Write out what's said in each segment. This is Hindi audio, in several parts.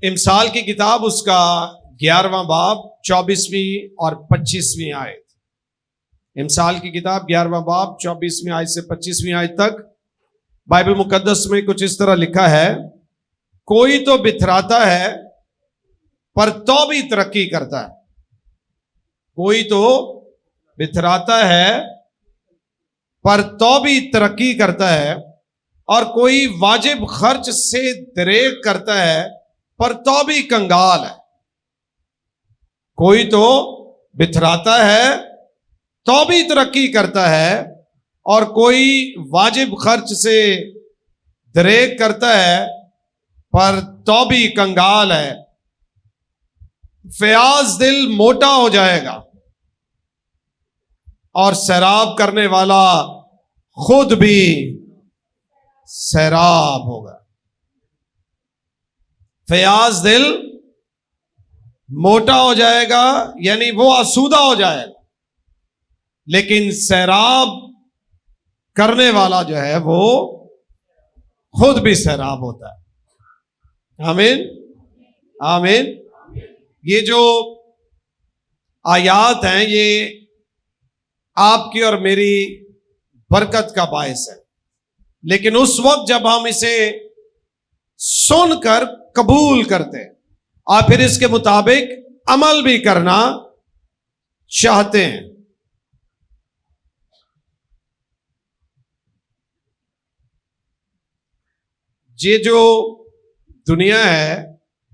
इमसाल की किताब उसका 11वां बाब 24वीं और 25वीं आयत। इमसाल की किताब 11वां बाब 24वीं आयत से 25वीं आयत तक बाइबल मुकद्दस में कुछ इस तरह लिखा है, कोई तो बिथराता है पर तो भी तरक्की करता है। कोई तो बिथराता है पर तो भी तरक्की करता है, और कोई वाजिब खर्च से दरेक करता है पर तो भी कंगाल है। कोई तो बिथराता है तो भी तरक्की करता है, और कोई वाजिब खर्च से दरेक करता है पर तो भी कंगाल है। फयाज दिल मोटा हो जाएगा और सैराब करने वाला खुद भी सैराब होगा। फयाज दिल मोटा हो जाएगा यानी वो आसूदा हो जाएगा, लेकिन सैराब करने वाला जो है वो खुद भी सैराब होता है। आमीन आमीन। ये जो आयात हैं ये आपकी और मेरी बरकत का बायस है, लेकिन उस वक्त जब हम इसे सुनकर कबूल करते हैं और फिर इसके मुताबिक अमल भी करना चाहते हैं। ये जो दुनिया है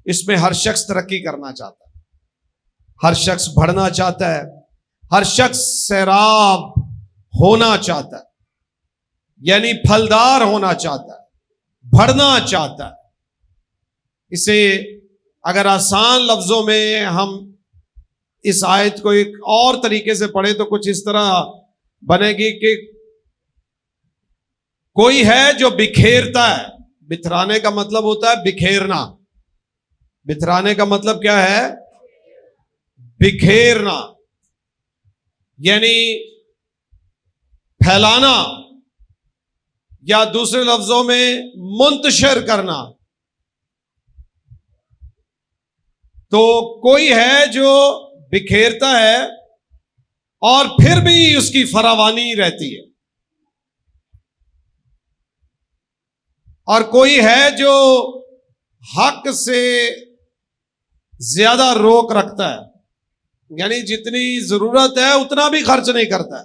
इसमें हर शख्स तरक्की करना चाहता है, हर शख्स बढ़ना चाहता है, हर शख्स सैराब होना चाहता है, यानी फलदार होना चाहता है, बढ़ना चाहता है। इसे अगर आसान लफ्जों में हम इस आयत को एक और तरीके से पढ़े तो कुछ इस तरह बनेगी कि कोई है जो बिखेरता है। बिथराने का मतलब होता है बिखेरना। बिथराने का मतलब क्या है? बिखेरना, यानी फैलाना, या दूसरे लफ्जों में मुंतशिर करना। तो कोई है जो बिखेरता है और फिर भी उसकी फरावानी रहती है, और कोई है जो हक से ज्यादा रोक रखता है, यानी जितनी जरूरत है उतना भी खर्च नहीं करता है,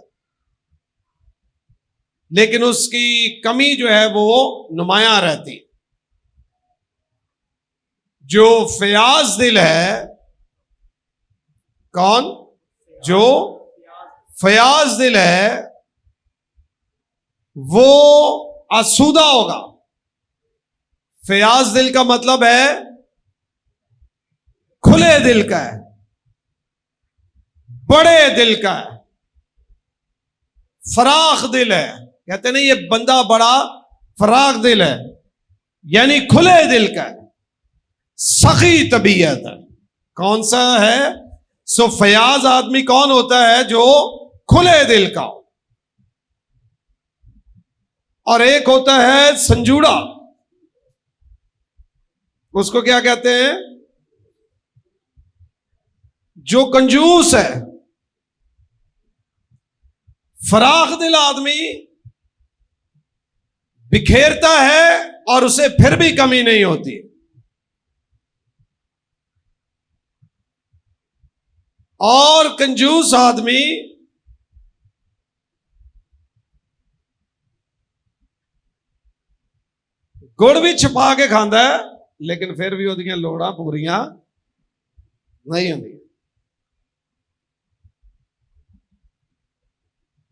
लेकिन उसकी कमी जो है वो नुमायां रहती है। जो फयाज दिल है, कौन? जो फयाज दिल है वो आसूदा होगा। फयाज दिल का मतलब है खुले दिल का है, बड़े दिल का है, फराख दिल है। कहते नहीं ये बंदा बड़ा फराख दिल है, यानी खुले दिल का है, सखी तबीयत है। कौन सा है? सो फयाज आदमी कौन होता है? जो खुले दिल का हो। और एक होता है संजूड़ा, उसको क्या कहते हैं? जो कंजूस है। फराख दिल आदमी बिखेरता है और उसे फिर भी कमी नहीं होती, और कंजूस आदमी गुड़ भी छुपा के खांदा है, लेकिन फिर भी उहदियां लोड़ां पूरियां नहीं होंदी।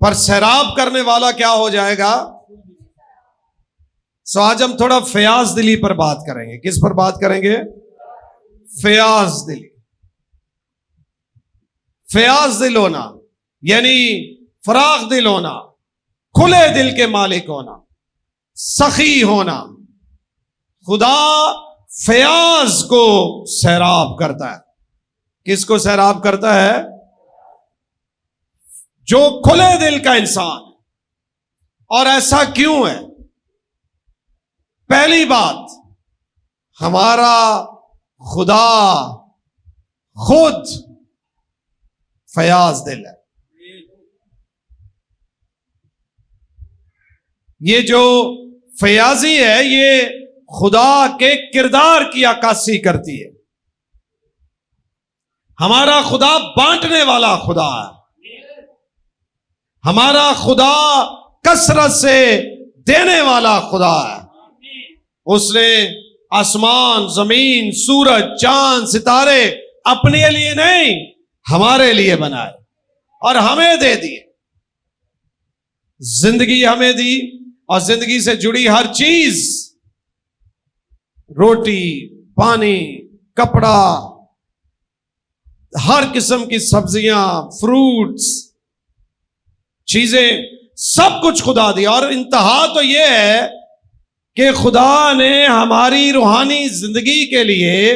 पर सैराब करने वाला क्या हो जाएगा? सो आज हम थोड़ा फयाज दिली पर बात करेंगे। किस पर बात करेंगे? फयाज दिली। फयाज दिल होना यानी फराख दिल होना, खुले दिल के मालिक होना, सखी होना। खुदा फयाज को सैराब करता है। किसको सैराब करता है? जो खुले दिल का इंसान। और ऐसा क्यों है? पहली बात, हमारा खुदा खुद फयाज दिल है। ये जो फयाजी है ये खुदा के किरदार की अक्कासी करती है। हमारा खुदा बांटने वाला खुदा है। हमारा खुदा कसरत से देने वाला खुदा है। उसने आसमान, जमीन, सूरज, चांद, सितारे अपने लिए नहीं हमारे लिए बनाए और हमें दे दिए। जिंदगी हमें दी और जिंदगी से जुड़ी हर चीज, रोटी, पानी, कपड़ा, हर किस्म की सब्जियां, फ्रूट्स, चीजें, सब कुछ खुदा दिया। और इंतहा तो यह है कि खुदा ने हमारी रूहानी जिंदगी के लिए,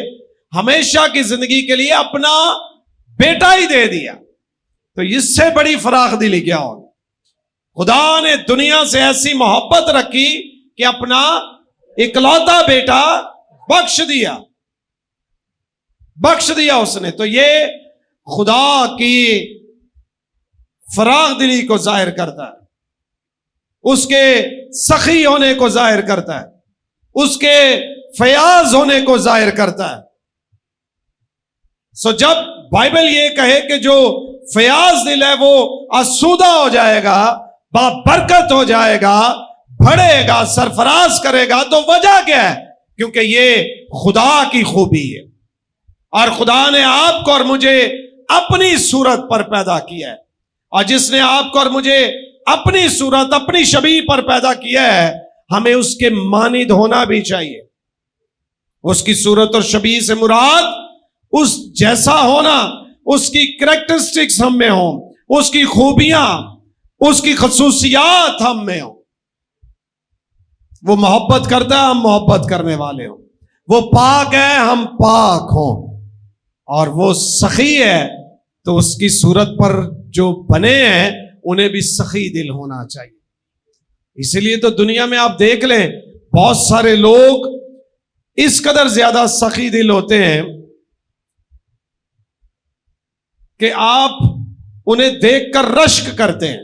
हमेशा की जिंदगी के लिए अपना बेटा ही दे दिया। तो इससे बड़ी फराख दिली क्या होगी? खुदा ने दुनिया से ऐसी मोहब्बत रखी कि अपना इकलौता बेटा बख्श दिया उसने। तो ये खुदा की फराख दिली को जाहिर करता है, उसके सखी होने को जाहिर करता है, उसके फयाज होने को जाहिर करता है। सो जब बाइबल ये कहे कि जो फयाज दिल है वो आसूदा हो जाएगा, बाबरकत हो जाएगा, बढ़ेगा, सरफराज करेगा, तो वजह क्या है? क्योंकि ये खुदा की खूबी है और खुदा ने आपको और मुझे अपनी सूरत पर पैदा किया है। और जिसने आपको और मुझे अपनी सूरत, अपनी शबीह पर पैदा किया है, हमें उसके मानिद होना भी चाहिए। उसकी सूरत और शबीह से मुराद उस जैसा होना, उसकी करैक्टरिस्टिक्स हम में हो, उसकी खूबियां, उसकी खसूसियात हम में हो। वो मोहब्बत करता है, हम मोहब्बत करने वाले हो। वो पाक है, हम पाक हो। और वो सखी है, तो उसकी सूरत पर जो बने हैं उन्हें भी सखी दिल होना चाहिए। इसलिए तो दुनिया में आप देख लें, बहुत सारे लोग इस कदर ज्यादा सखी दिल होते हैं कि आप उन्हें देखकर रश्क करते हैं।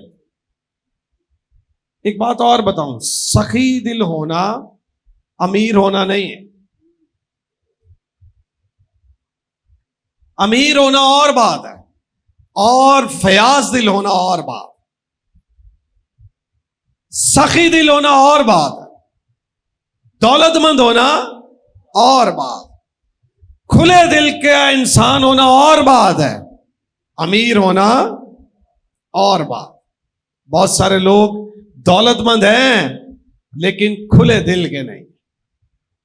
एक बात और बताऊं, सखी दिल होना अमीर होना नहीं है। अमीर होना और बात है और फयाज दिल होना और बात। सखी दिल होना और बात है, दौलतमंद होना और बात, खुले दिल का इंसान होना और बात है, अमीर होना और बात। बहुत सारे लोग दौलतमंद हैं लेकिन खुले दिल के नहीं,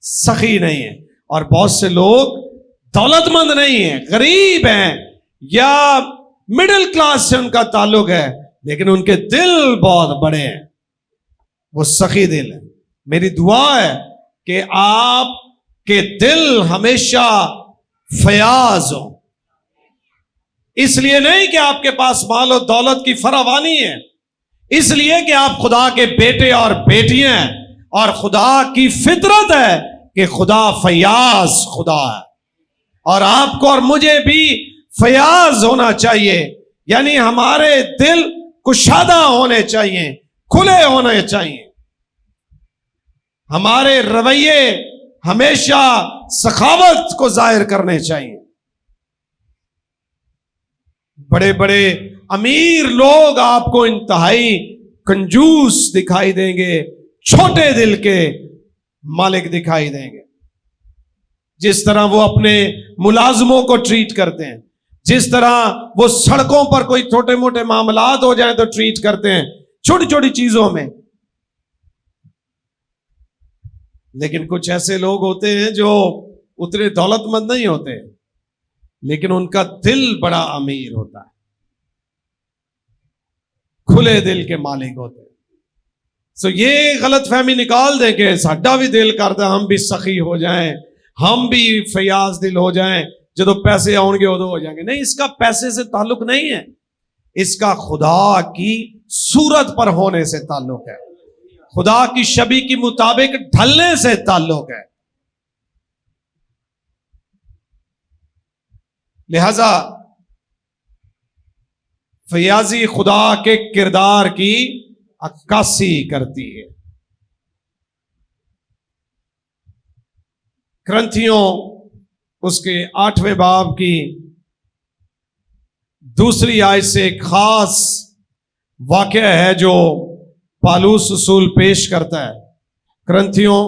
सखी नहीं है। और बहुत से लोग दौलतमंद नहीं है, गरीब हैं या मिडिल क्लास से उनका ताल्लुक है, लेकिन उनके दिल बहुत बड़े हैं, वो सखी दिल है। मेरी दुआ है कि आपके दिल हमेशा फयाज हो। इसलिए नहीं कि आपके पास माल और दौलत की फरावानी है, इसलिए कि आप खुदा के बेटे और बेटियां हैं और खुदा की फितरत है कि खुदा फयाज खुदा है। और आपको और मुझे भी फयाज होना चाहिए, यानी हमारे दिल कुशादा होने चाहिए, खुले होने चाहिए। हमारे रवैये हमेशा सखावत को जाहिर करने चाहिए। बड़े बड़े अमीर लोग आपको इंतहाई कंजूस दिखाई देंगे, छोटे दिल के मालिक दिखाई देंगे। जिस तरह वो अपने मुलाजमों को ट्रीट करते हैं, जिस तरह वो सड़कों पर कोई छोटे मोटे मामलात हो जाए तो ट्रीट करते हैं, छोटी छोटी चीजों में। लेकिन कुछ ऐसे लोग होते हैं जो उतने दौलतमंद नहीं होते, लेकिन उनका दिल बड़ा अमीर होता है, खुले दिल के मालिक होते हैं। सो ये गलत फहमी निकाल दें कि साडा भी दिल करता हम भी सखी हो जाएं, हम भी फयाज दिल हो जाएं, जो पैसे आउणगे उदों हो जाएंगे। नहीं, इसका पैसे से ताल्लुक नहीं है, इसका खुदा की सूरत पर होने से ताल्लुक है, खुदा की छवि के मुताबिक ढलने से ताल्लुक है। लिहाजा फयाजी खुदा के किरदार की अक्कासी करती है। करंथियों उसके 8वें बाब की दूसरी आयत से एक खास वाकया है जो पालूस रसूल पेश करता है। करंथियों,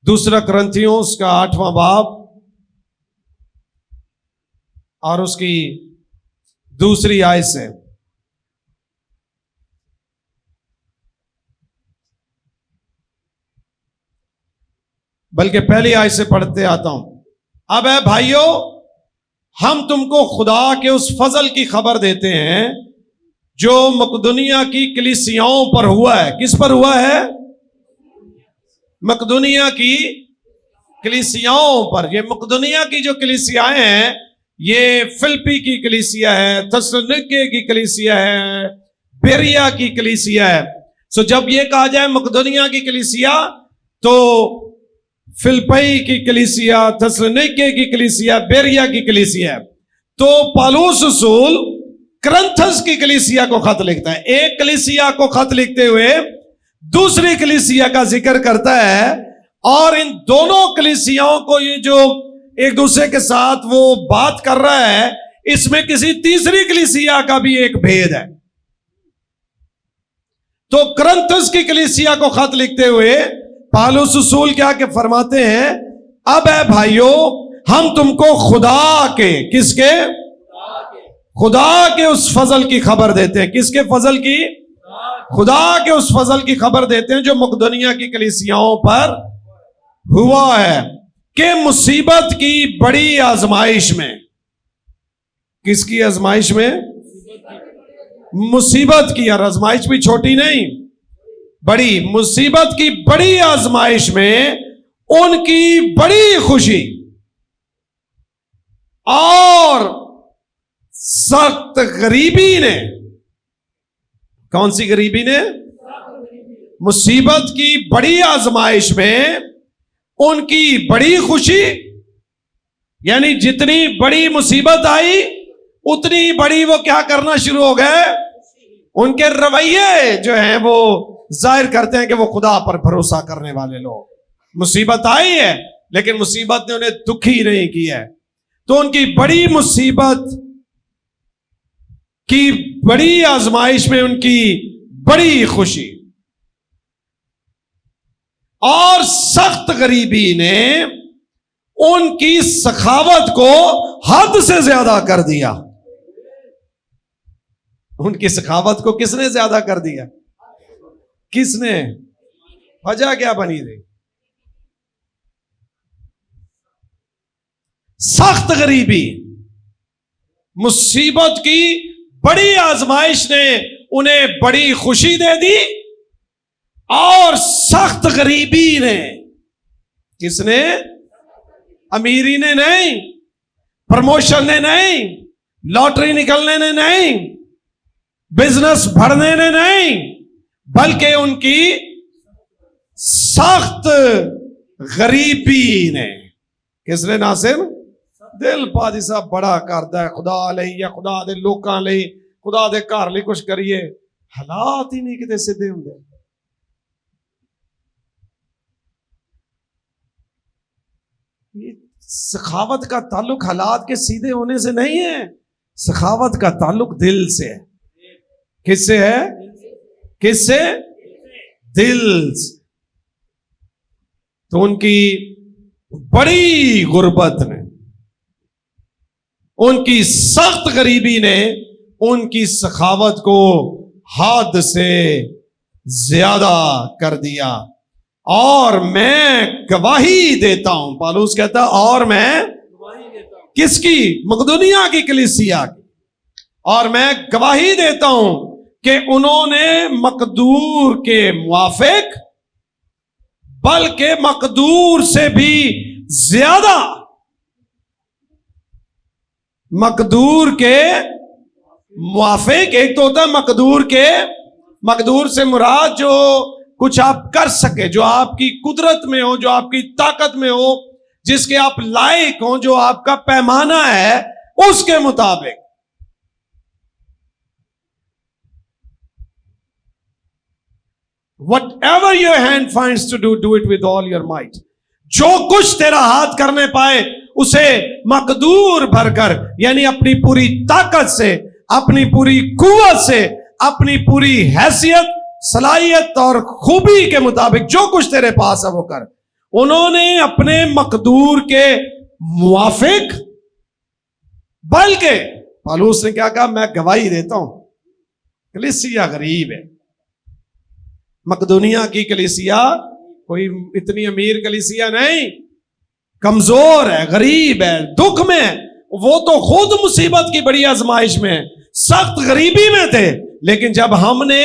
दूसरा करंथियों उसका 8वां बाब और उसकी दूसरी आयत से। बल्कि पहली आयत से पढ़ते आता हूं। अब है भाइयों, हम तुमको खुदा के उस फजल की खबर देते हैं जो मकदूनिया की कलीसियाओं पर हुआ है। किस पर हुआ है? मकदूनिया की कलीसियाओं पर। ये मकदूनिया की जो कलीसियाएं हैं, ये फिलिप्पी की कलीसिया है, थेसलोनिके की कलीसिया है, बेरिया की कलीसिया है। सो जब ये कहा जाए मकदूनिया की कलीसिया, तो फिलिप्पी की कलीसिया, थेसलोनिके की कलीसिया, बेरिया की कलीसिया। तो पौलुस रसूल करंथस की कलीसिया को खत लिखता है। एक कलीसिया को खत लिखते हुए दूसरी कलीसिया का जिक्र करता है, और इन दोनों कलीसियाओं को ये जो एक दूसरे के साथ वो बात कर रहा है, इसमें किसी तीसरी कलीसिया का भी एक भेद है। तो करंथस की कलीसिया को खत लिखते हुए पौलुस रसूल क्या के फरमाते हैं, अब है भाइयों, हम तुमको खुदा के, किसके? खुदा के उस फजल की खबर देते हैं। किसके फजल की? खुदा के उस फजल की खबर देते हैं जो मकदूनिया की कलीसियाओं पर हुआ है, कि मुसीबत की बड़ी आजमाइश में। किसकी आजमाइश में? मुसीबत की। और आजमाइश भी छोटी नहीं, बड़ी। मुसीबत की बड़ी आजमाइश में उनकी बड़ी खुशी और सख्त गरीबी ने, कौन सी गरीबी ने? मुसीबत की बड़ी आजमाइश में उनकी बड़ी खुशी, यानी जितनी बड़ी मुसीबत आई उतनी बड़ी वो क्या करना शुरू हो गए? उनके रवैये जो हैं वो जाहिर करते हैं कि वो खुदा पर भरोसा करने वाले लोग। मुसीबत आई है लेकिन मुसीबत ने उन्हें दुखी नहीं किया है। तो उनकी बड़ी मुसीबत की बड़ी आजमाइश में उनकी बड़ी खुशी और सख्त गरीबी ने उनकी सखावत को हद से ज्यादा कर दिया। उनकी सखावत को किसने ज्यादा कर दिया? किसने? वजह क्या बनी थी? सख्त गरीबी, मुसीबत की बड़ी आजमाइश ने उन्हें बड़ी खुशी दे दी, और सख्त गरीबी ने, किसने? अमीरी ने नहीं, प्रमोशन ने नहीं, लॉटरी निकलने ने नहीं, बिजनेस बढ़ने ने नहीं, बल्कि उनकी सख्त गरीबी ने। किसने नासिर? दिल पाजी साहब बड़ा करता है खुदा ले या खुदा दे लोकां ले, खुदा दे घर ले कुछ करिए, हालात ही नहीं किते सीधे होंगे। सखावत का ताल्लुक हालात के सीधे होने से नहीं है, सखावत का ताल्लुक दिल से है। किससे है? किससे? दिल से। तो उनकी बड़ी गुर्बत ने, उनकी सख्त गरीबी ने उनकी सखावत को हद से ज्यादा कर दिया। और मैं गवाही देता हूं, पौलुस कहता है, और मैं गवाही देता हूं। किसकी? मकदूनिया की कलीसिया की। और मैं गवाही देता हूं कि उन्होंने मकदूर के मुआफिक, बल्कि मकदूर से भी ज्यादा, मकदूर के मुआफिक, एक तो होता है मकदूर के, मकदूर से मुराद जो कुछ आप कर सके, जो आपकी कुदरत में हो, जो आपकी ताकत में हो, जिसके आप लायक हो, जो आपका पैमाना है उसके मुताबिक। Whatever your hand finds to do, do it with all your might. जो कुछ तेरा हाथ करने पाए उसे मकदूर भरकर, यानी अपनी पूरी ताकत से, अपनी पूरी कुव्वत से, अपनी पूरी हैसियत, सलाहियत और खूबी के मुताबिक जो कुछ तेरे पास है वो कर। उन्होंने अपने मकदूर के मुवाफिक, बल्कि पौलुस ने क्या कहा, मैं गवाही देता हूं कलीसिया गरीब है। मकदूनिया की कलीसिया कोई इतनी अमीर कलीसिया नहीं, कमजोर है, गरीब है, दुख में है। वो तो खुद मुसीबत की बड़ी आजमाइश में है, सख्त गरीबी में थे। लेकिन जब हमने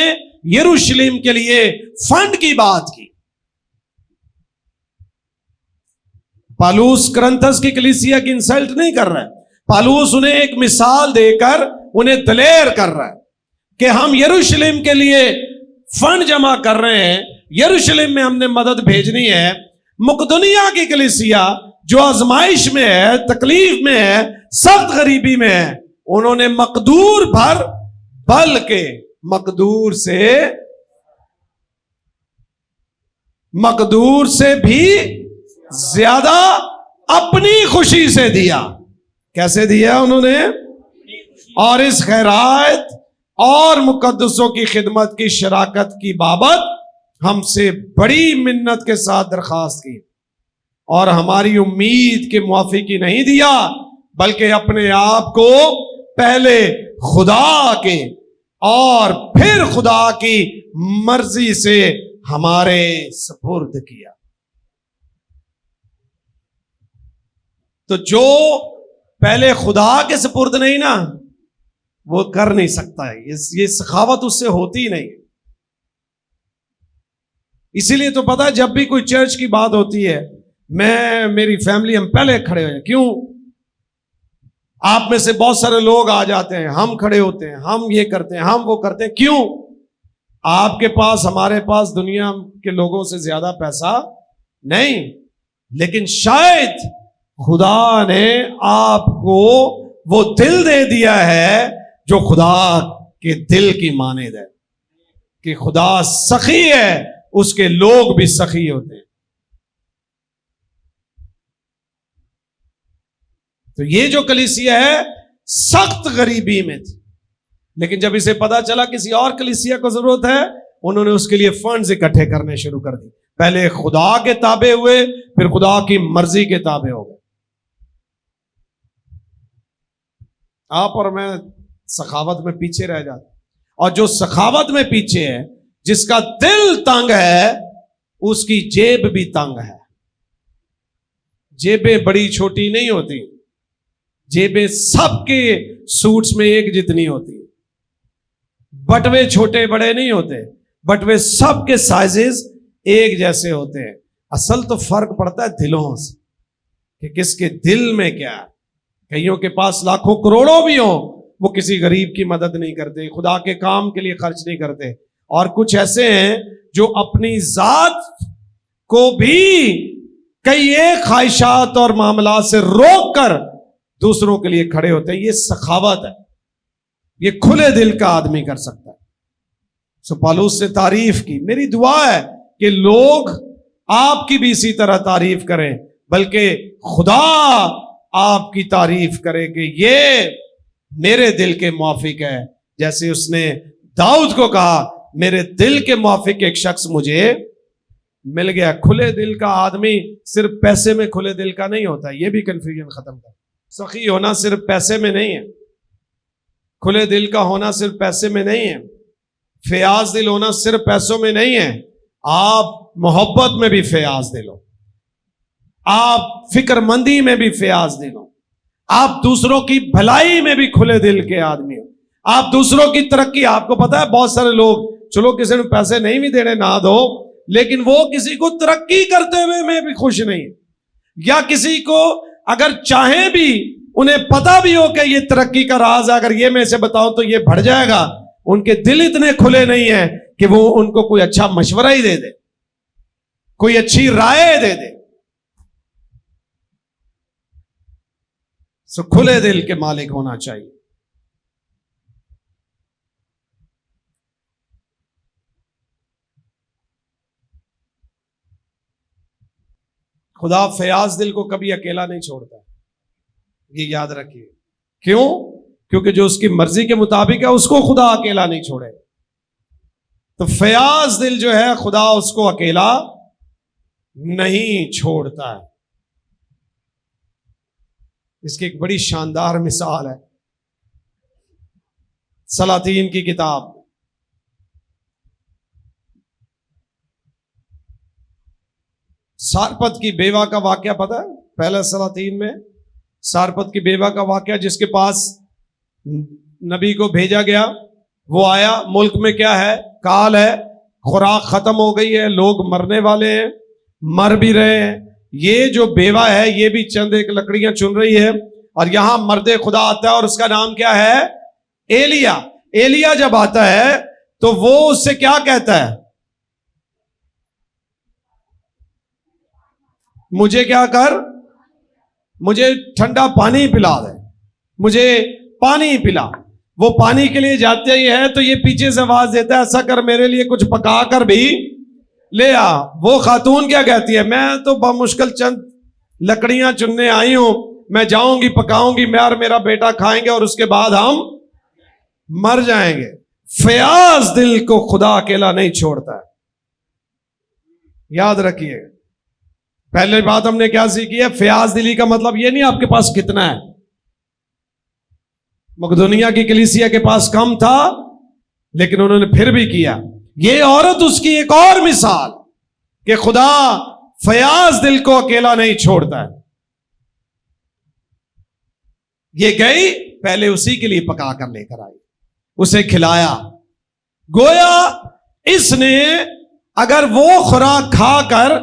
यरूशलेम के लिए फंड की बात की, पौलुस करंथस की कलीसिया की इंसल्ट नहीं कर रहा है, पौलुस उन्हें एक मिसाल देकर उन्हें दलेर कर रहा है कि हम यरूशलेम के लिए फंड जमा कर रहे हैं, यरूशलेम में हमने मदद भेजनी है। मकदूनिया की कलीसिया जो आजमाइश में है, तकलीफ में है, सख्त गरीबी में है, उन्होंने मकदूर भर, बल्कि मकदूर से भी ज्यादा अपनी खुशी से दिया। कैसे दिया उन्होंने? और इस खैरात और मुकद्दसों की खिदमत की शराकत की बाबत हमसे बड़ी मिन्नत के साथ दरखास्त की, और हमारी उम्मीद के मुआफिक ही नहीं दिया, बल्कि अपने आप को पहले खुदा के और फिर खुदा की मर्जी से हमारे सुपुर्द किया। तो जो पहले खुदा के सुपुर्द नहीं ना, वो कर नहीं सकता है। ये सखावत उससे होती ही नहीं। इसीलिए तो पता है, जब भी कोई चर्च की बात होती है, मेरी फैमिली, हम पहले खड़े हो। क्यों? आप में से बहुत सारे लोग आ जाते हैं, हम खड़े होते हैं, हम ये करते हैं, हम वो करते हैं। क्यों? आपके पास, हमारे पास दुनिया के लोगों से ज्यादा पैसा नहीं, लेकिन शायद खुदा ने आपको वो दिल दे दिया है जो खुदा के दिल की मानेद है, कि खुदा सखी है, उसके लोग भी सखी होते हैं। तो ये जो कलीसिया है सख्त गरीबी में थी, लेकिन जब इसे पता चला किसी और कलीसिया को जरूरत है, उन्होंने उसके लिए फंड्स इकट्ठे करने शुरू कर दिए। पहले खुदा के ताबे हुए, फिर खुदा की मर्जी के ताबे हो गए। आप और मैं सखावत में पीछे रह जाते, और जो सखावत में पीछे है, जिसका दिल तंग है, उसकी जेब भी तंग है। जेबें बड़ी छोटी नहीं होती, जेबें सबके सूट्स में एक जितनी होती। बटवे छोटे बड़े नहीं होते, बटवे सबके साइजेस एक जैसे होते हैं। असल तो फर्क पड़ता है दिलों से, कि किसके दिल में क्या है। कईयों के पास लाखों करोड़ों भी हो, वो किसी गरीब की मदद नहीं करते, खुदा के काम के लिए खर्च नहीं करते। और कुछ ऐसे हैं जो अपनी जात को भी कई एक ख्वाहिशात और मामला से रोक कर दूसरों के लिए खड़े होते हैं। ये सखावत है, ये खुले दिल का आदमी कर सकता है। सो पौलुस ने तारीफ की। मेरी दुआ है कि लोग आपकी भी इसी तरह तारीफ करें, बल्कि खुदा आपकी तारीफ करे कि ये मेरे दिल के मुआफिक है। जैसे उसने दाऊद को कहा, मेरे दिल के मुआफिक एक शख्स मुझे मिल गया। खुले दिल का आदमी सिर्फ पैसे में खुले दिल का नहीं होता, ये भी कंफ्यूजन खत्म कर। सखी होना सिर्फ पैसे में नहीं है, खुले दिल का होना सिर्फ पैसे में नहीं है, फयाज दिल होना सिर्फ पैसों में नहीं है। आप मोहब्बत में भी फयाज दिल हो, आप फिक्रमंदी में भी फयाज दिल हो, आप दूसरों की भलाई में भी खुले दिल के आदमी हो, आप दूसरों की तरक्की। आपको पता है बहुत सारे लोग, चलो किसी ने पैसे नहीं भी देने ना दो, लेकिन वो किसी को तरक्की करते हुए में भी खुश नहीं है, या किसी को अगर चाहे भी, उन्हें पता भी हो कि ये तरक्की का राज है, अगर ये मैं इसे बताऊं तो ये बढ़ जाएगा, उनके दिल इतने खुले नहीं है कि वो उनको कोई अच्छा मशवरा ही दे दे, कोई अच्छी राय दे दे। सो खुले दिल के मालिक होना चाहिए। खुदा फयाज दिल को कभी अकेला नहीं छोड़ता, ये याद रखिए। क्यों? क्योंकि जो उसकी मर्जी के मुताबिक है उसको खुदा अकेला नहीं छोड़े। तो फयाज दिल जो है खुदा उसको अकेला नहीं छोड़ता है। इसकी एक बड़ी शानदार मिसाल है सलातीन की किताब। सारपत की बेवा का वाकया पता है? पहला सलातीन में सारपत की बेवा का वाकया, जिसके पास नबी को भेजा गया, वो आया। मुल्क में क्या है? काल है, खुराक खत्म हो गई है, लोग मरने वाले हैं, मर भी रहे हैं। ये जो बेवा है ये भी चंद एक लकड़ियां चुन रही है, और यहां मर्दे खुदा आता है और उसका नाम क्या है? एलिया। एलिया जब आता है तो वो उससे क्या कहता है? मुझे क्या कर, मुझे ठंडा पानी पिला दे, मुझे पानी पिला। वो पानी के लिए जाते ही है तो ये पीछे से आवाज देता है, ऐसा कर मेरे लिए कुछ पका कर भी ले आ। वो खातून क्या कहती है? मैं तो बमुश्किल चंद लकड़ियां चुनने आई हूं, मैं जाऊंगी, पकाऊंगी, मैं और मेरा बेटा खाएंगे और उसके बाद हम मर जाएंगे। फयाज दिल को खुदा अकेला नहीं छोड़ता है, याद रखिए। पहले बात हमने क्या सीखी है? फयाज दिली का मतलब ये नहीं आपके पास कितना है। मकदूनिया की कलीसिया के पास कम था लेकिन उन्होंने फिर भी किया। ये औरत उसकी एक और मिसाल कि खुदा फयाज दिल को अकेला नहीं छोड़ता है। ये गई, पहले उसी के लिए पका कर लेकर आई, उसे खिलाया। गोया इसने अगर वो खुराक खाकर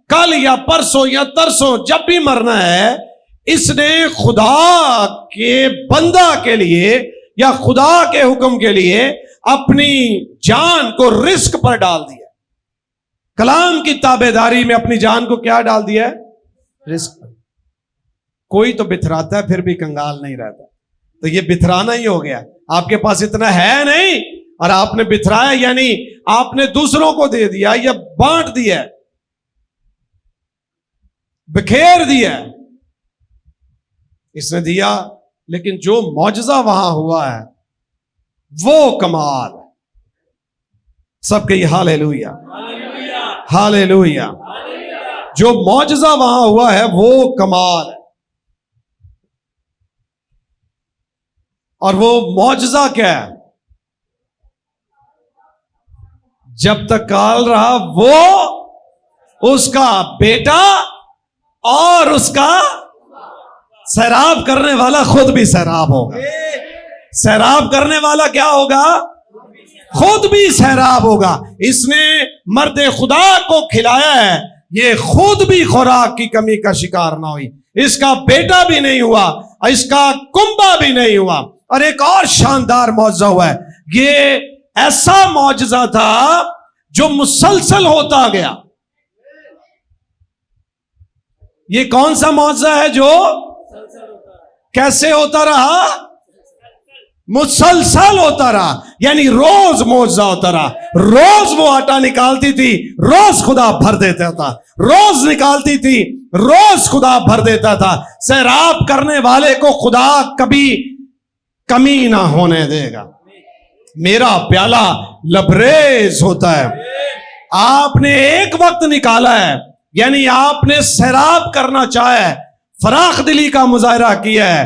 कल या परसों या तरसों जब भी मरना है, इसने खुदा के बंदा के लिए या खुदा के हुक्म के लिए अपनी जान को रिस्क पर डाल दिया। कलाम की ताबेदारी में अपनी जान को क्या डाल दिया है? रिस्क पर। कोई तो बिथराता है फिर भी कंगाल नहीं रहता, तो ये बिथराना ही हो गया। आपके पास इतना है नहीं और आपने बिथराया, यानी आपने दूसरों को दे दिया या बांट दिया, बिखेर दिया। इसने दिया, लेकिन जो मौजज़ा वहां हुआ है वो कमाल है। सब कहिए हालेलुया, हालेलुया। जो मौजज़ा वहां हुआ है वो कमाल है। और वो मौजज़ा क्या है? जब तक काल रहा वो, उसका बेटा और उसका सैराब करने वाला खुद भी सैराब होगा। सैराब करने वाला क्या होगा? खुद भी सैराब होगा। इसने मर्दे खुदा को खिलाया है, ये खुद भी खुराक की कमी का शिकार ना हुई, इसका बेटा भी नहीं हुआ, इसका कुंबा भी नहीं हुआ। और एक और शानदार मौजज़ा हुआ है। ये ऐसा मौजज़ा था जो मुसलसल होता गया। ये कौन सा मौजज़ा है जो कैसे होता रहा? मुसलसल होता रहा, यानी रोज मौजज़ा होता रहा। रोज वो आटा निकालती थी, रोज खुदा भर देता था, रोज निकालती थी, रोज खुदा भर देता था। सैराब करने वाले को खुदा कभी कमी ना होने देगा। मेरा प्याला लबरेज होता है। आपने एक वक्त निकाला है, यानी आपने सैराब करना चाहा है, फराख दिली का मुजाहरा किया है,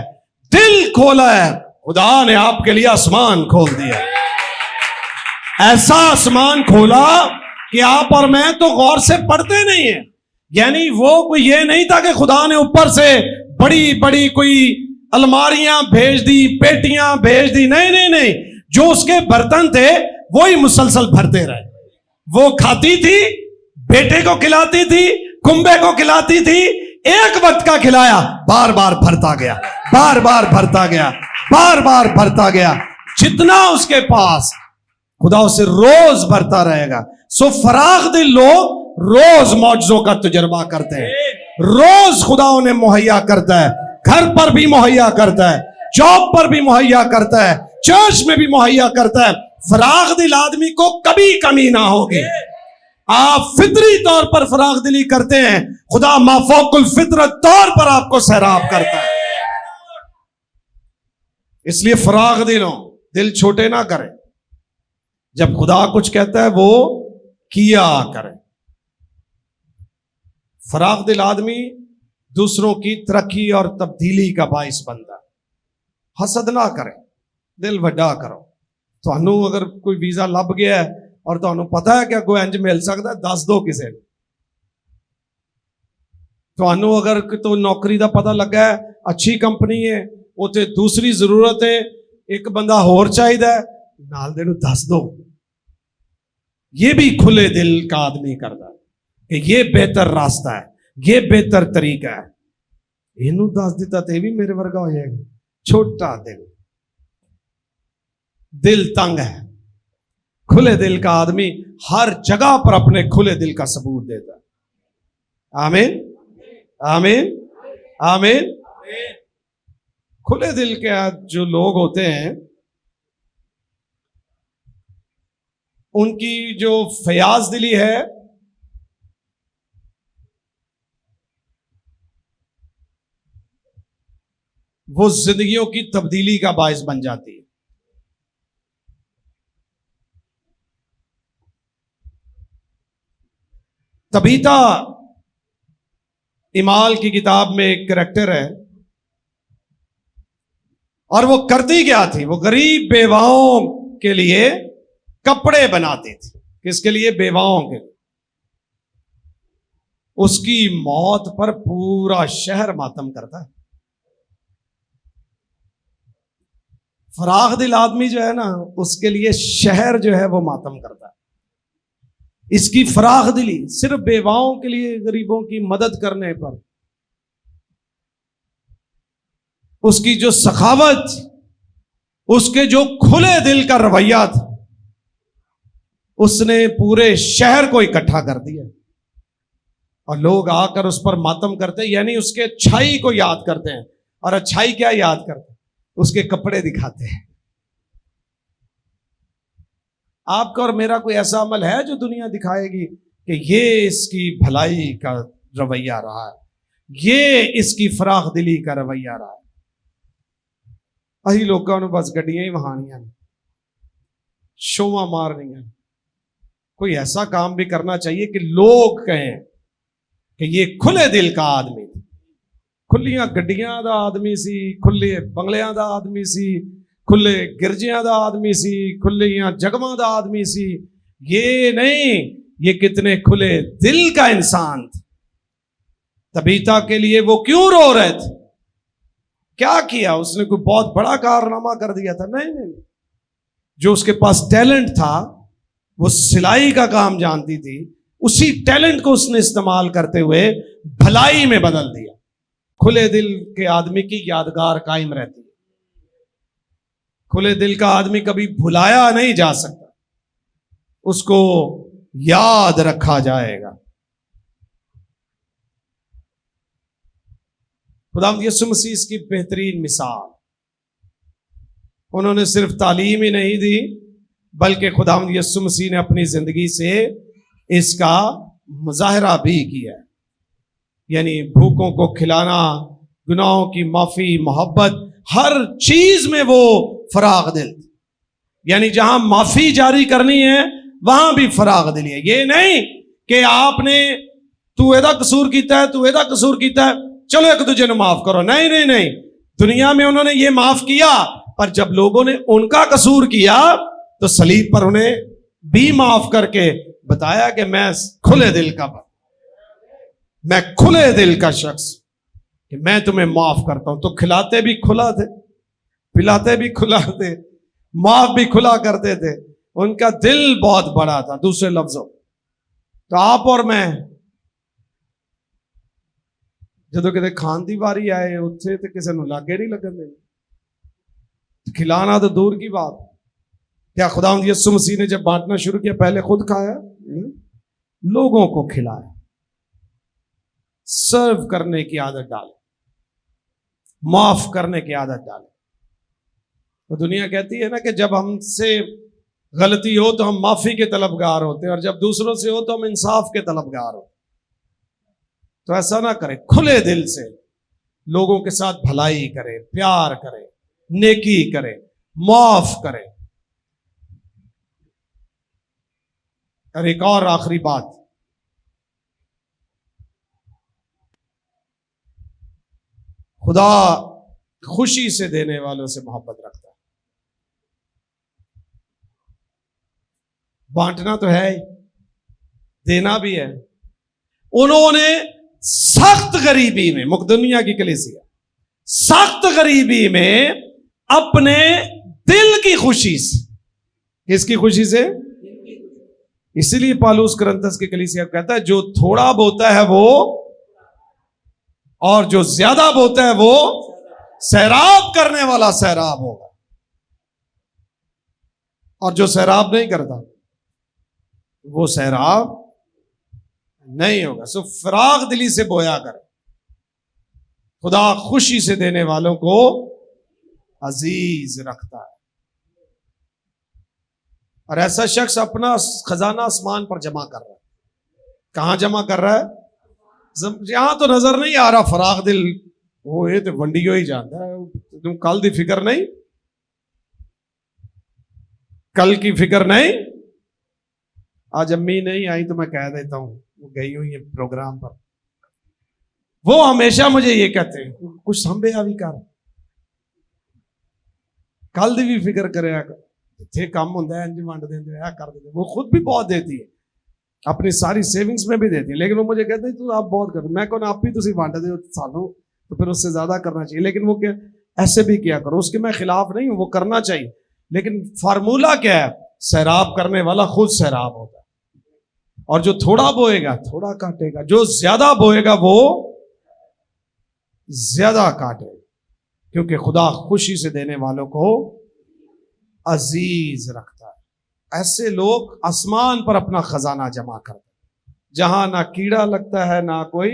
दिल खोला है, खुदा ने आपके लिए आसमान खोल दिया। ऐसा आसमान खोला कि आप और मैं तो गौर से पढ़ते नहीं है। यानी वो कोई ये नहीं था कि खुदा ने ऊपर से बड़ी बड़ी कोई अलमारियां भेज दी, पेटियां भेज दी। नहीं नहीं नहीं, जो उसके बर्तन थे वही मुसलसल भरते रहे। वो खाती थी, बेटे को खिलाती थी, कुंबे को खिलाती थी, एक वक्त का खिलाया, बार बार भरता गया, बार बार भरता गया, बार बार भरता गया। जितना उसके पास, खुदा उसे रोज भरता रहेगा। सो फराख दिल लोग रोज मौजज़ों का तजुर्बा करते हैं, रोज खुदा उन्हें मुहैया करता है। घर पर भी मुहैया करता है, जॉब पर भी मुहैया करता है, चर्च में भी मुहैया करता है। फराग दिल आदमी को कभी कमी ना होगी। आप फितरी तौर पर फराग दिली करते हैं, खुदा माफौकुल फितरत तौर पर आपको सैराब करता है। इसलिए फराग दिलों, दिल छोटे ना करें। जब खुदा कुछ कहता है वो किया करें। फराग दिल आदमी दूसरों की तरक्की और तब्दीली का बाइस बनता है। हसद ना करें, दिल वड्डा करो। थानू अगर कोई वीजा लभ गया है और थानू पता है कि अगों इंज मिल सकता है, दस दो किसी ने। थानू अगर तो नौकरी का पता लगा है, अच्छी कंपनी है, उत्थे दूसरी जरूरत है, एक बंदा होर चाहिए, नाल दे नू दस दो। ये भी खुले दिल का आदमी करता है कि ये बेहतर रास्ता है, ये बेहतर तरीका है। इनू दस दिता तो भी मेरे वर्गा हो जाएगा। छोटा दिल, दिल तंग है। खुले दिल का आदमी हर जगह पर अपने खुले दिल का सबूत देता है। आमीन, आमीन, आमीन। खुले दिल के जो लोग होते हैं, उनकी जो फयाज दिली है, वो जिंदगियों की तब्दीली का बायस बन जाती है। तबीता इमाल की किताब में एक कैरेक्टर है, और वो करती क्या थी? वो गरीब बेवाओं के लिए कपड़े बनाती थी। किसके लिए? बेवाओं के लिए। उसकी मौत पर पूरा शहर मातम करता है। फराग दिल आदमी जो है ना, उसके लिए शहर जो है वो मातम करता है। इसकी फराग दिली सिर्फ बेवाओं के लिए, गरीबों की मदद करने पर, उसकी जो सखावत, उसके जो खुले दिल का रवैया था, उसने पूरे शहर को इकट्ठा कर दिया। और लोग आकर उस पर मातम करते हैं, यानी उसके अच्छाई को याद करते हैं। और अच्छाई क्या याद करते हैं? उसके कपड़े दिखाते हैं। आपका और मेरा कोई ऐसा अमल है जो दुनिया दिखाएगी कि ये इसकी भलाई का रवैया रहा है, ये इसकी फराख दिली का रवैया रहा है? अही लोगों ने बस गड्डियां ही वहानियां, शोवा मारनियां। कोई ऐसा काम भी करना चाहिए कि लोग कहें कि ये खुले दिल का आदमी, खुलियां गड्डियां दा आदमी सी, खुले बंगलियां दा आदमी सी, खुले गिरजियां दा आदमी सी, खुलियां जगवां दा आदमी सी। ये नहीं, ये कितने खुले दिल का इंसान था। तबीता के लिए वो क्यों रो रहे थे? क्या किया उसने? कोई बहुत बड़ा कारनामा कर दिया था? नहीं नहीं। जो उसके पास टैलेंट था, वो सिलाई का काम जानती थी, उसी टैलेंट को उसने इस्तेमाल करते हुए भलाई में बदल दिया। खुले दिल के आदमी की यादगार कायम रहती है। खुले दिल का आदमी कभी भुलाया नहीं जा सकता, उसको याद रखा जाएगा। खुदावंद यीशु मसीह इसकी बेहतरीन मिसाल। उन्होंने सिर्फ तालीम ही नहीं दी, बल्कि खुदावंद यीशु मसीह ने अपनी जिंदगी से इसका मुजाहरा भी किया। यानी भूखों को खिलाना, गुनाहों की माफी, मोहब्बत, हर चीज में वो फराग दिल। यानी जहां माफी जारी करनी है वहां भी फराग दिल है। ये नहीं कि आपने तू एदा कसूर किया है, तू एदा कसूर किया है, चलो एक दूजे ने माफ करो। नहीं नहीं नहीं, दुनिया में उन्होंने ये माफ किया, पर जब लोगों ने उनका कसूर किया तो सलीब पर उन्हें भी माफ करके बताया कि मैं खुले दिल का, मैं खुले दिल का शख्स, कि मैं तुम्हें माफ करता हूं। तो खिलाते भी खुला थे, पिलाते भी खुला थे, माफ भी खुला करते थे। उनका दिल बहुत बड़ा था। दूसरे लफ्जों, तो आप और मैं जो कितने खान की वारी आए, उत्थे तो किसी को लागे नहीं लगन देना, खिलाना तो दूर की बात। क्या खुदावंद यीशु मसीह ने जब बांटना शुरू किया, पहले खुद खाया, लोगों को खिलाया, सर्व करने की आदत डाली। माफ करने की आदत डालें। तो दुनिया कहती है ना कि जब हमसे गलती हो तो हम माफी के तलबगार होते हैं, और जब दूसरों से हो तो हम इंसाफ के तलबगार होते। तो ऐसा ना करें, खुले दिल से लोगों के साथ भलाई करें, प्यार करें, नेकी करें, माफ करें। और एक और आखिरी बात, खुदा खुशी से देने वालों से मोहब्बत रखता है। बांटना तो है ही, देना भी है। उन्होंने सख्त गरीबी में, मुकदुनिया की कलीसिया सख्त गरीबी में अपने दिल की खुशी से, किसकी खुशी से? इसीलिए पालूस करंथस की कलीसिया कहता है जो थोड़ा बोता है वो, और जो ज्यादा बोता है वो सैराब करने वाला सैराब होगा, और जो सैराब नहीं करता वो सैराब नहीं होगा। सो फराग दिली से बोया कर। खुदा खुशी से देने वालों को अजीज रखता है, और ऐसा शख्स अपना खजाना आसमान पर जमा कर रहा है। कहां जमा कर रहा है? यहां तो नजर नहीं आ रहा फराग दिल, वो ये तो वंडियो ही जानता है। तुम कल की फिक्र नहीं, कल की फिक्र नहीं। आज अम्मी नहीं आई तो मैं कह देता हूं, वो गई हुई है प्रोग्राम पर। वो हमेशा मुझे ये कहते हैं कुछ संभे भी कर, कल दी भी फिक्र करे, थे कम होंगे इंज वंड देंगे, कर देते। वो खुद भी बहुत देती है, अपनी सारी सेविंग्स में भी देती है, लेकिन वो मुझे कहते हैं तू आप बहुत कर। मैं कौन आप ही तुम वंड दे सानू, तो फिर उससे ज्यादा करना चाहिए। लेकिन वो क्या, ऐसे भी किया करो, उसके मैं खिलाफ नहीं हूं, वो करना चाहिए। लेकिन फार्मूला क्या है? सैराब करने वाला खुद सैराब होता है, और जो थोड़ा बोएगा थोड़ा काटेगा, जो ज्यादा बोएगा वो ज्यादा काटेगा, क्योंकि खुदा खुशी से देने वालों को अजीज रखता है। ऐसे लोग आसमान पर अपना खजाना जमा करते हैं, जहां ना कीड़ा लगता है, ना कोई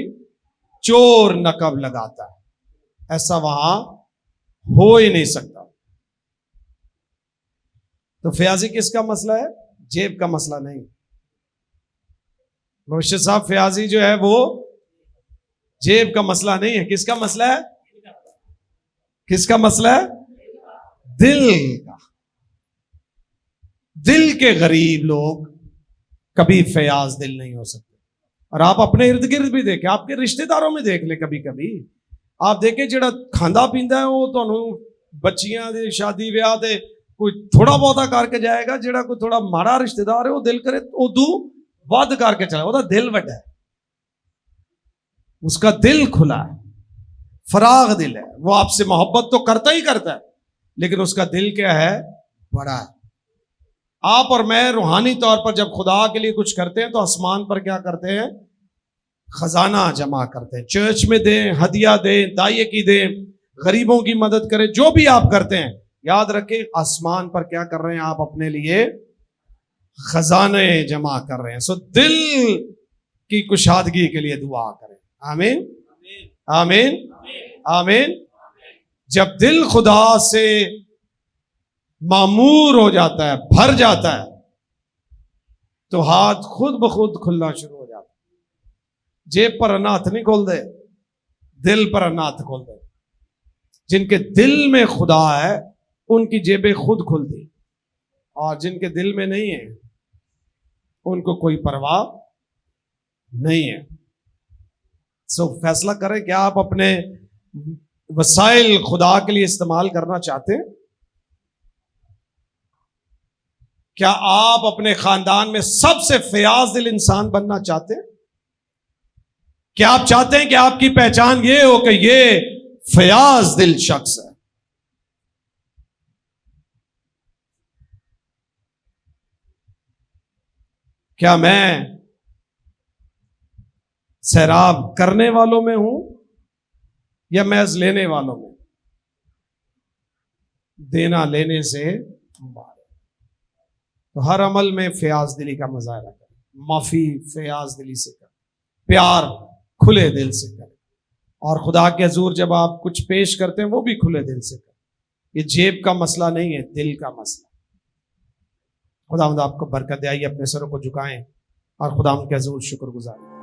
चोर नकब लगाता है। ऐसा वहां हो ही नहीं सकता। तो फयाजी किसका मसला है? जेब का मसला नहीं। मुर्शिद साहब फयाजी जो है वो जेब का मसला नहीं है। किसका मसला है? किसका मसला है? दिल का। दिल के गरीब लोग कभी फयाज दिल नहीं हो सकते। और आप अपने इर्द गिर्द भी देखें, आपके रिश्तेदारों में देख ले, कभी कभी आप देखें जेड़ा खांदा पींदा है वो तो बच्चियां दे शादी ब्याह दे कोई थोड़ा बहुता करके जाएगा, जेड़ा कोई थोड़ा माड़ा रिश्तेदार है वो दिल करे उदू वध करके चला, वो दिल वड्डा है, उसका दिल खुला है, फराग दिल है, वो आपसे मोहब्बत तो करता ही करता है, लेकिन उसका दिल क्या है? बड़ा है। आप और मैं रूहानी तौर पर जब खुदा के लिए कुछ करते हैं तो आसमान पर क्या करते हैं? खजाना जमा करते हैं। चर्च में दें, हदिया दें, दाइये की दें, गरीबों की मदद करें, जो भी आप करते हैं, याद रखें आसमान पर क्या कर रहे हैं? आप अपने लिए खजाने जमा कर रहे हैं। सो दिल की कुशादगी के लिए दुआ करें। आमीन, आमीन, आमीन। जब दिल खुदा से मामूर हो जाता है, भर जाता है, तो हाथ खुद ब खुद खुलना शुरू हो जाता है। जेब पर अनाथ नहीं खोल दे, दिल पर अनाथ खोल दे। जिनके दिल में खुदा है उनकी जेबें खुद खुलती, और जिनके दिल में नहीं है उनको कोई परवाह नहीं है। सो फैसला करें, क्या आप अपने वसाइल खुदा के लिए इस्तेमाल करना चाहते हैं? क्या आप अपने खानदान में सबसे फयाज दिल इंसान बनना चाहते हैं? क्या आप चाहते हैं कि आपकी पहचान ये हो कि ये फयाज दिल शख्स है? क्या मैं सैराब करने वालों में हूं या महज लेने वालों में? देना लेने से तो हर अमल में फयाज दिली का मुजाहरा करें, माफी फयाज दिली से करें, प्यार खुले दिल से करें, और खुदा के हजूर जब आप कुछ पेश करते हैं वो भी खुले दिल से करें। ये जेब का मसला नहीं है, दिल का मसला। खुदावंद आपको बरकत दे। आइए अपने सरों को झुकाएं और खुदावंद के हजूर शुक्रगुजार।